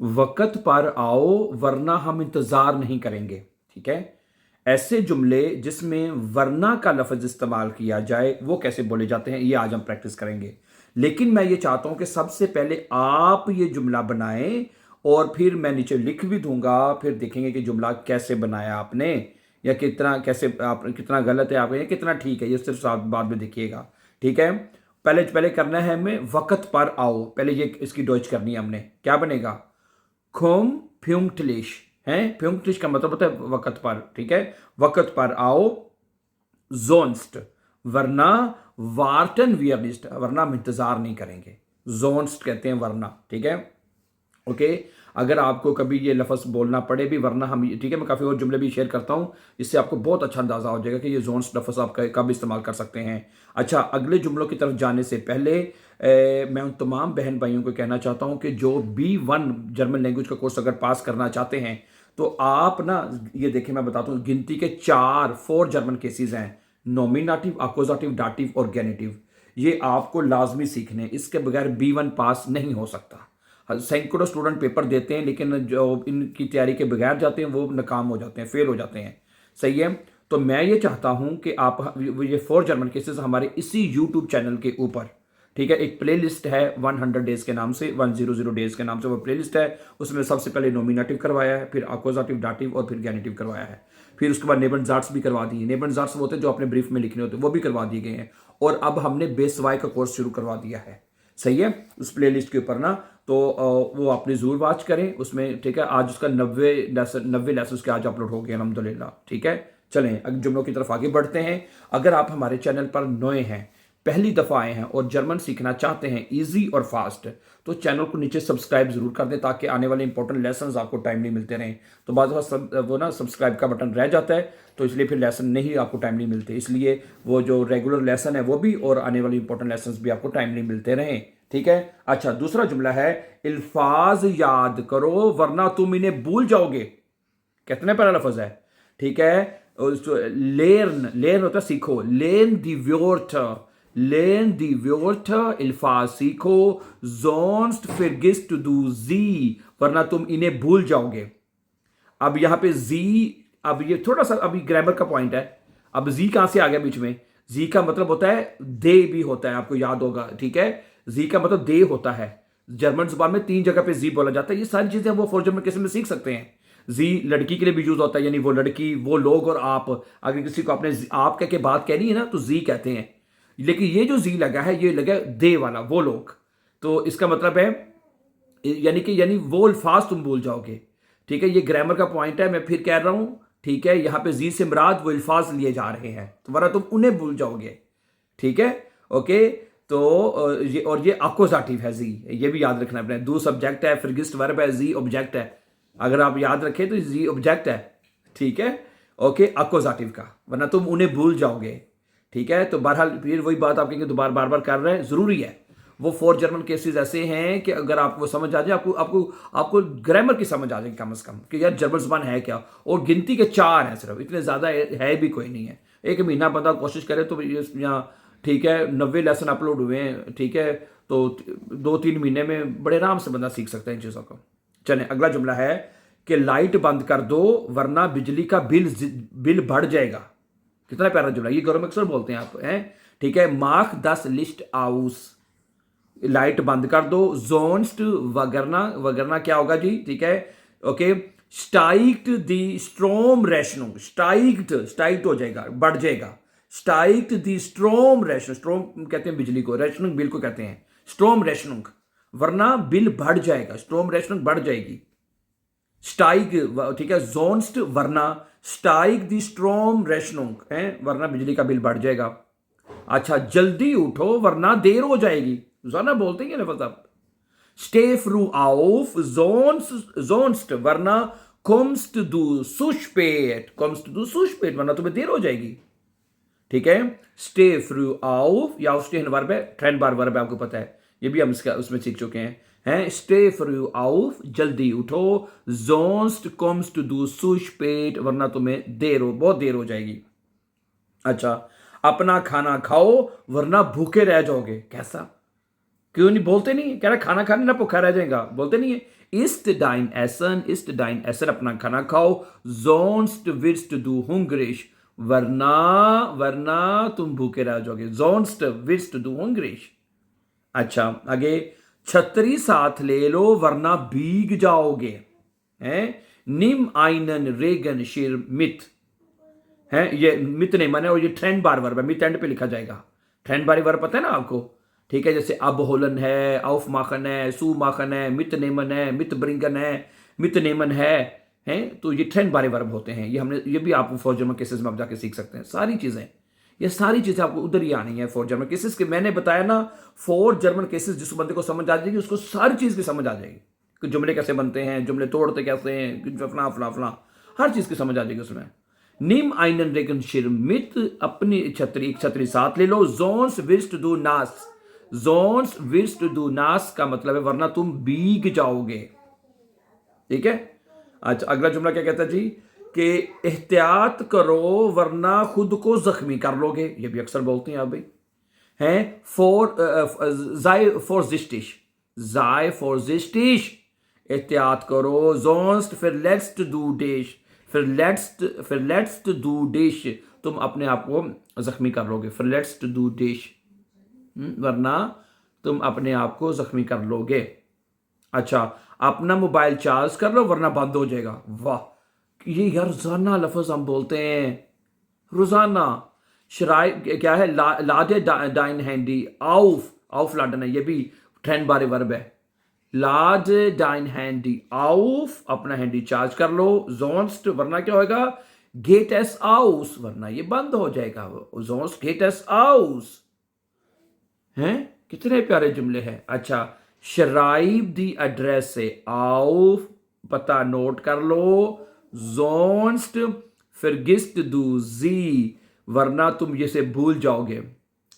वक़्त पर आओ वरना हम इंतज़ार नहीं करेंगे। ठीक है? ऐसे जुमले जिसमें वरना का लफ़्ज़ इस्तेमाल किया जाए वो कैसे बोले जाते हैं, ये आज हम प्रैक्टिस करेंगे। लेकिन मैं ये चाहता हूं कि सबसे पहले आप ये जुमला बनाएं और फिर मैं नीचे लिख भी दूंगा, फिर देखेंगे कि जुमला कैसे बनाया आपने, या कितना कैसे आप कितना गलत है आपका या कितना ठीक है, ये सिर्फ साथ बाद में देखिएगा। ठीक है? पहले पहले करना है हमें वक़्त पर आओ। पहले ये इसकी डॉइच करनी है हमने। क्या बनेगा? खुम फ्यूंगटलिश है। फ्यूंगटलिश का मतलब होता है वक़्त पर। ठीक है? वक़्त पर आओ। जोन्स्ट वरना वार्टन वियरनिस्ट वरना हम इंतजार नहीं करेंगे। जोन्स्ट कहते हैं वरना। ठीक है? ओके। अगर आपको कभी ये लफ्ज़ बोलना पड़े भी वरना हम, ठीक है, मैं काफ़ी और जुमले भी शेयर करता हूँ, इससे आपको बहुत अच्छा अंदाजा हो जाएगा कि ये जोन्स लफ्ज़ आप कब इस्तेमाल कर सकते हैं। अच्छा, अगले जुमलों की तरफ जाने से पहले मैं उन तमाम बहन भाइयों को कहना चाहता हूँ कि जो B1 जर्मन लैंग्वेज का कोर्स अगर पास करना चाहते हैं तो आप ना, ये देखिए मैं बताता हूँ, गिनती के 4 जर्मन केसेस हैं। नॉमिनेटिव, अक्यूजेटिव, डाटिव और गेनेटिव। ये आपको लाजमी सीखने, इसके बगैर B1 पास नहीं हो सकता। सैकड़ों स्टूडेंट पेपर देते हैं लेकिन जो इनकी तैयारी के बगैर जाते हैं वो नाकाम हो जाते हैं, फेल हो जाते हैं। सही है? तो मैं ये चाहता हूं कि आप ये 4 जर्मन केसेस हमारे इसी यूट्यूब चैनल के ऊपर, ठीक है, एक प्लेलिस्ट है 100 डेज के नाम से, 100 डेज के नाम से वो प्लेलिस्ट है। उसमें सबसे पहले नॉमिनेटिव करवाया है, फिर अक्यूजेटिव, डाटिव और फिर गेनेटिव करवाया है। फिर उसके बाद नेबनजार्ट्स भी करवा दिए। नेबनजार्ट्स वो होते हैं जो अपने ब्रीफ में लिखने होते हैं, वो भी करवा दिए गए हैं। और अब हमने बेसवाई का कोर्स शुरू करवा दिया है। सही है? उस प्लेलिस्ट के ऊपर ना, तो वो आपने जरूर वॉच करें उसमें। ठीक है? आज उसका 90 लेसन के आज अपलोड हो गए अल्हम्दुलिल्लाह। ठीक है? चलें अब जुमलों की तरफ आगे बढ़ते हैं। अगर आप हमारे चैनल पर नए हैं, पहली दफ़ा आए हैं और जर्मन सीखना चाहते हैं इजी और फास्ट, तो चैनल को नीचे सब्सक्राइब जरूर कर दें ताकि आने वाले इंपॉर्टेंट लेसन आपको टाइमली मिलते रहें। तो बाद वो ना सब्सक्राइब का बटन रह जाता है, तो इसलिए फिर लेसन नहीं आपको टाइमली मिलते। इसलिए वो जो रेगुलर लेसन है वो भी और आने वाले इंपॉर्टेंट लेसन भी आपको टाइमली मिलते रहें। ठीक है? अच्छा, दूसरा जुमला है अल्फाज याद करो वरना तुम इन्हें भूल जाओगे। कितने पहला लफ्ज है? ठीक है? लेर्न, लेर्न होता है सीखो। लेर्न दी व्योर्थ, लेर्न दी व्योर्थ, अल्फाज सीखो। जोन्स्ट फिरगिस्ट दू जी वरना तुम इन्हें भूल जाओगे। अब यहां पे जी, अब ये थोड़ा सा अभी ग्रामर का पॉइंट है। अब जी कहां से आ गया बीच में? जी का मतलब होता है दे भी होता है, आपको याद होगा। ठीक है? जी का मतलब दे होता है। जर्मन जुबान में 3 जगह पे जी बोला जाता है। ये सारी चीजें वो 4 जर्मन केस में सीख सकते हैं। जी लड़की के लिए भी यूज होता है, यानी वो लड़की, वो लोग और आप। अगर किसी को आपने आप कह के बात कहनी है ना तो जी कहते हैं। लेकिन ये जो जी लगा है ये लगा दे वाला, वो लोग। तो इसका मतलब है यानी वो अल्फाज तुम भूल जाओगे। ठीक है? ये ग्रामर का पॉइंट है, मैं फिर कह रहा हूं। ठीक है? यहां पे जी से मुराद वो अल्फाज लिए जा रहे हैं, तो वरना तुम उन्हें भूल जाओगे। ठीक है? ओके। तो ये अक्यूजेटिव है जी, ये भी याद रखना है। दू सब्जेक्ट है, फ्रिगिस्ट वर्ब है, जी ऑब्जेक्ट है। अगर आप याद रखें तो जी ऑब्जेक्ट है। ठीक है? ओके, अक्यूजेटिव का, वरना तुम उन्हें भूल जाओगे। ठीक है? तो बहरहाल फिर वही बात आप कहेंगे दोबारा बार बार कर रहे हैं, जरूरी है। वो 4 जर्मन केसेस ऐसे हैं कि अगर आपको समझ आ जाए, आपको आपको आपको ग्रामर की समझ आ जाएगी कम से कम कि यार जर्मन जुबान है क्या। और गिनती के 4 हैं सिर्फ, इतने ज्यादा है भी कोई नहीं है। एक महीना बंदा कोशिश करे तो यहाँ, ठीक है, 90 लेसन अपलोड हुए हैं। ठीक है? तो 2-3 महीने में बड़े आराम से बंदा सीख सकता है इन चीजों को। चलें, अगला जुमला है कि लाइट बंद कर दो वरना बिजली का बिल बढ़ जाएगा। कितना प्यारा जुमला, ये गौरव अक्सर बोलते हैं आप हैं। ठीक है? मार्क 10 लिस्ट आउस, लाइट बंद कर दो। जोन्स्ट वगरना, वगरना क्या होगा जी? ठीक है? ओके। स्टाइक्ट दी स्ट्रोम रेशनुंग, स्टाइक्ट, स्टाइक्ट हो जाएगा, बढ़ जाएगा। स्टाइक्ट दी स्ट्रोम रेशन, स्ट्रोम कहते हैं बिजली को, रेशनुंग बिल को कहते हैं। स्ट्रोम रेशनुंग वरना बिल बढ़ जाएगा, स्ट्रोम रेशनुंग बढ़ जाएगी। स्टाइक, ठीक है, जोन्स्ट वरना स्टाइक दी स्ट्रोम रेशनुंग है, वरना बिजली का बिल बढ़ जाएगा। अच्छा, जल्दी उठो वरना देर हो जाएगी, रोजाना बोलते हैं ना आप। स्टे फ्रू आउफ जोन्स्ट वरना कोम्स्ट दू सुशपेट, कोम्स्ट दू सुशपेट वरना तुम्हें देर हो जाएगी। ठीक है? स्टे फ्रू आउफ या स्टे वर्ब है, ट्रेन बार वर्ब है, आपको पता है, ये भी हम इसका उसमें सीख चुके हैं। स्टे फ्रू आउफ जल्दी उठो। जोन्स्ट कोम्स्ट दू सुशपेट वरना तुम्हें देर हो, बहुत देर हो जाएगी। अच्छा, अपना खाना खाओ वरना भूखे रह जाओगे। कैसा? क्यों नहीं बोलते? नहीं कह रहा खाना खाने ना भूखा रह जाएगा, बोलते नहीं है। इस्ट डाइन एसन अपना खाना खाओ, जोन्स्ट विर्स्ट दू हुंग्रिश, वरना तुम भूखे रह जाओगे, जोन्स्ट विर्स्ट दू हुंग्रिश। अच्छा आगे, छतरी साथ ले लो वरना भीग जाओगे, हैं। निम आइनन रेगन शिर मित, है ये मित नहीं माने, और ये ट्रेंड बार वर्ब है, मित एंड पे लिखा जाएगा। ट्रेंड बारी वर्ब पता है ना आपको, ठीक है। जैसे अब होलन है, औफ माखन है, सू माखन है, मित नेमन है, मित ब्रिंगन है, मित नेमन है, हैं। तो ये ट्रेंड बारे वर्ब होते हैं। ये भी आप फॉर जर्मन केसेस में आप जाके सीख सकते हैं। सारी चीजें, ये सारी चीजें आपको उधर ही आनी है फॉर जर्मन केसेस के। मैंने बताया ना, फॉर जर्मन केसेस जिस बंदे को समझ आ जाएगी उसको सारी चीज की समझ आ जाएगी कि जुमले कैसे बनते हैं, जुमले तोड़ते कैसे हैं, फला फला फला, हर चीज की समझ आ जाएगी उसमें। निम आइनन रेगन शिर मित, अपनी एक छतरी साथ ले लो। जोन्स विर्स्ट दू नास, जोन्स विर्स्ट दू नास का मतलब है वरना तुम भीग जाओगे, ठीक है। अच्छा अगला जुमला क्या कहता है जी, कि एहतियात करो वरना खुद को जख्मी कर लोगे। ये भी अक्सर बोलते हैं आप भाई, हैं। जाय फॉर जिस्टिश, एहतियात करो। जोन्स्ट फिर लेट्स डू डिश, फिर लेट्स डू डिश, तुम अपने आप को जख्मी कर लोगे। फिर लेट्स डू डिश, वरना तुम अपने आप को जख्मी कर लोगे। अच्छा, अपना मोबाइल चार्ज कर लो वरना बंद हो जाएगा। वाह, ये यार रोजाना लफ्ज हम बोलते हैं, रोजाना। शराय क्या है, लादे डाइन हैंडी, आउफ लाडन है, ये भी ट्रेंड बारे वर्ब है। लाद डाइन हैंडी आउफ, अपना हैंडी चार्ज कर लो। जोन्स्ट वरना क्या होगा, गेट एस आउस, वरना ये बंद हो जाएगा। जोन्स्ट गेट एस आउस, हैं। कितने प्यारे जुमले हैं। अच्छा, शराइब दी एड्रेस से आउफ, पता नोट कर लो। जोन्स्ट फिर गिस्ट दू जी, वरना तुम ये से भूल जाओगे।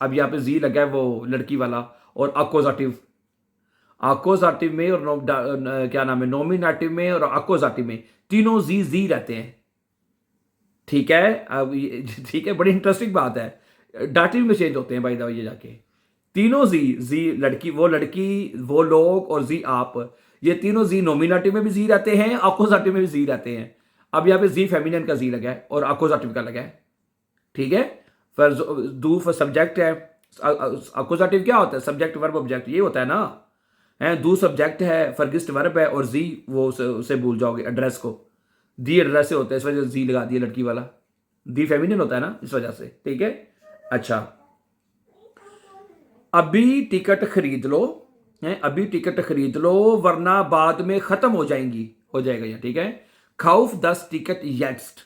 अब यहां पे जी लगा है वो लड़की वाला, और अकोजाटिव में और क्या नाम है, नॉमिनेटिव में और अकोजाटिव में तीनों जी रहते हैं, ठीक है। अब ठीक है, बड़ी इंटरेस्टिंग बात है। डाटिव में चेंज होते हैं भाई ये जाके तीनों जी लड़की वो लोग, और जी आप, ये तीनों जी नॉमिनेटिव में भी जी रहते हैं, अकोजाटिव में भी जी रहते हैं। अब यहाँ पे जी फेमिनिन का जी लगा है और अकोजाटिव का लगा है, ठीक है। फिर दू फिर सब्जेक्ट है। अकोजाटिव क्या होता है, सब्जेक्ट वर्ब ऑब्जेक्ट, ये होता है ना, है। दू सब्जेक्ट है, फर्गिस्ट वर्ब है, और जी वो उसे भूल जाओगे, एड्रेस को। दी एड्रेस से होता है, इस वजह से जी लगा दिया लड़की वाला। दी फेमिनिन होता है ना, इस वजह से, ठीक है। अच्छा, अभी टिकट खरीद लो, है। अभी टिकट खरीद लो वरना बाद में खत्म हो जाएगा ये, ठीक है। खाउफ 10 टिकट येट्स्ट,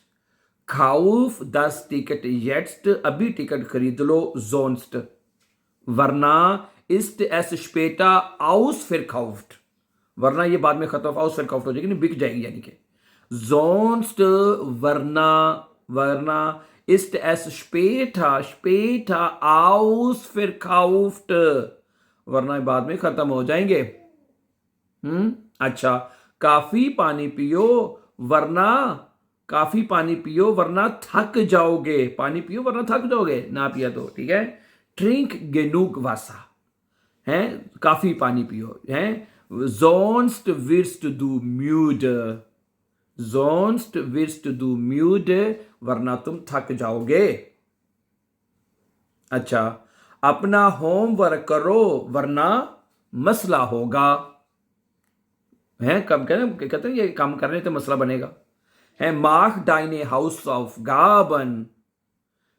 खाउफ 10 टिकट येट्स्ट, अभी टिकट खरीद लो। जोन्स्ट वरना इस्ट एस स्पेटा आउस फिर खाउफ्ट, वरना ये बाद में खत्म, आउस फिर खाउफ्ट हो जाएगी, बिक जाएगी यानी कि। जोन्स्ट वरना इस्ट एस स्पेटा आउस फिर खाउफ्ट, वरना बाद में खत्म हो जाएंगे। अच्छा, काफी पानी पियो वरना थक जाओगे, पानी पियो वरना थक जाओगे, ना पिया तो, ठीक है। ड्रिंक गेनूग वासा, है, काफी पानी पियो, है। जोन्स्ट विर्स्ट दू म्यूड, जोन्स्ट विर्स्ट दू म्यूड, वरना तुम थक जाओगे। अच्छा, अपना होमवर्क करो वरना मसला होगा, है। कब कहते हैं ये काम करने तो मसला बनेगा, है। माख डाइने हाउस ऑफ गाबन,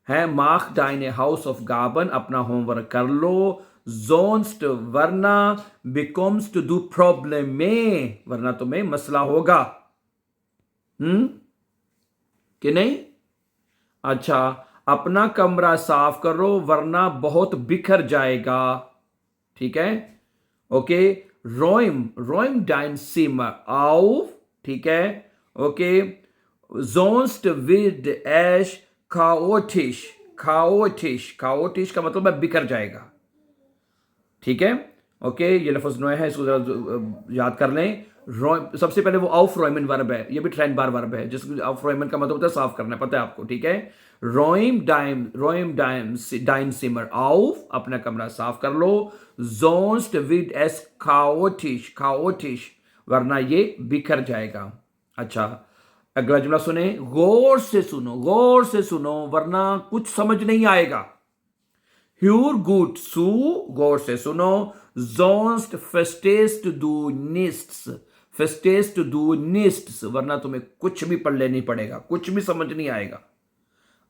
है। माख डाइने हाउस ऑफ गाबन, अपना होमवर्क कर लो। जोन्स्ट वरना बिकम्स टू डू प्रॉब्लम में, वरना तुम्हें मसला होगा, कि नहीं। अच्छा, अपना कमरा साफ करो वरना बहुत बिखर जाएगा, ठीक है। ओके, रोइम डाइन सिमर आउफ, ठीक है। ओके, जोन्स्ट विद एश खाओटिश का मतलब है बिखर जाएगा, ठीक है। ओके, ये लफ्ज नया है, इसको जरा याद कर लें। सबसे पहले वो आउफ रोइमन वर्ब है, ये भी ट्रेंड बार वर्ब है, जिसको आउफ रोइमन का मतलब होता है साफ करना, पता है आपको, ठीक है। रोइम डाइन सिमर आउफ, अपना कमरा साफ कर लो। जोन्स्ट विद एस खाओटिश, वरना ये बिखर जाएगा। अच्छा, अगला जुमला सुने, गौर से सुनो, गौर से सुनो वरना कुछ समझ नहीं आएगा। Hör gut zu, गौर से सुनो, sonst verstehst du nichts, verstehst du nichts, वरना तुम्हें कुछ भी पढ़ नहीं पड़ेगा, कुछ भी समझ नहीं आएगा।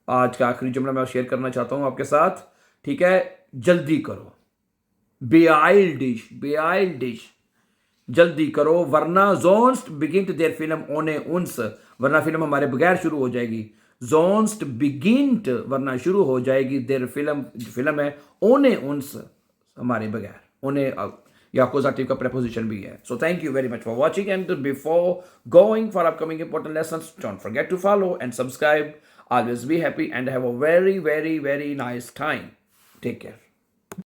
आज का आखिरी जुमला मैं शेयर करना चाहता हूं आपके साथ, ठीक है? जल्दी करो, beeil dich, जल्दी करो वरना sonst beginnt der Film ohne uns, वरना फिल्म हमारे बगैर शुरू हो जाएगी। sonst beginnt वरना शुरू हो जाएगी, der Film फिल्म है, ohne uns हमारे बगैर, ohne या अकोजाटिव का preposition भी है। So thank you very much for watching, and before going for upcoming important lessons, don't forget to follow and subscribe. Always be happy and have a very, very, very nice time. Take care.